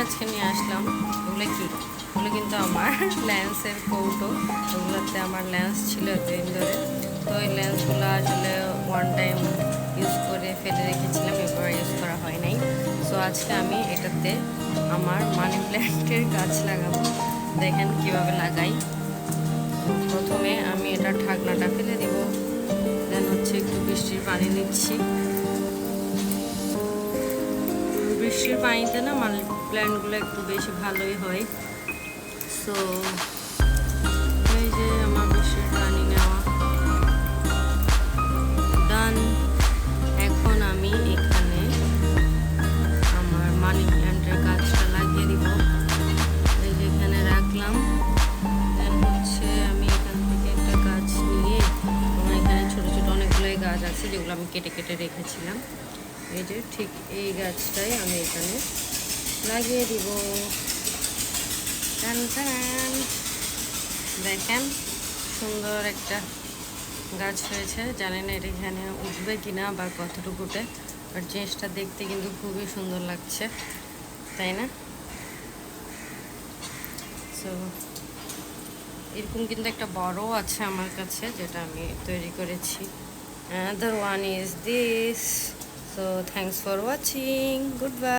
আজকে নিয়ে আসলাম ওগুলো কি, ওগুলো কিন্তু আমার লেন্সের কৌটো। ওগুলোতে আমার লেন্স ছিল এতদিন ধরে, তো ওই লেন্সগুলো আসলে ওয়ান টাইম ইউজ করে ফেলে রেখেছিলাম, এবার ইউজ করা হয় নাই। সো আজকে আমি এটাতে আমার মানি প্ল্যান্টের গাছ লাগাবো। দেখেন কিভাবে লাগাই। প্রথমে আমি এটা ঢাকনাটা ফেলে দিব, দেন হচ্ছে একটু বৃষ্টির পানি নিচ্ছি। বৃষ্টির পানিতে না মানি প্ল্যান্টগুলো একটু বেশি ভালোই হয়। সো এই যে আমার বৃষ্টির পানি নেওয়া ডান। এখন আমি এখানে আমার মানি প্ল্যান্টের গাছটা লাগিয়ে দিব। এই যে এখানে রাখলাম। দেন হচ্ছে আমি এখান থেকে একটা গাছ নিয়ে, আমার এখানে ছোটো ছোটো অনেকগুলোই গাছ আছে যেগুলো আমি কেটে কেটে রেখেছিলাম। এই যে ঠিক এই গাছটাই আমি এখানে লাগিয়ে দিব। টান টান, দেখেন সুন্দর একটা গাছ হয়েছে। জানি না এটা এখানে উঠবে কিনা বা কতটুকুতে, বাট জিনিসটা দেখতে কিন্তু খুবই সুন্দর লাগছে, তাই না? সো এরকম কিন্তু একটা বড় আছে আমার কাছে, যেটা আমি তৈরি করেছি। Another one is this. So thanks for watching. Goodbye.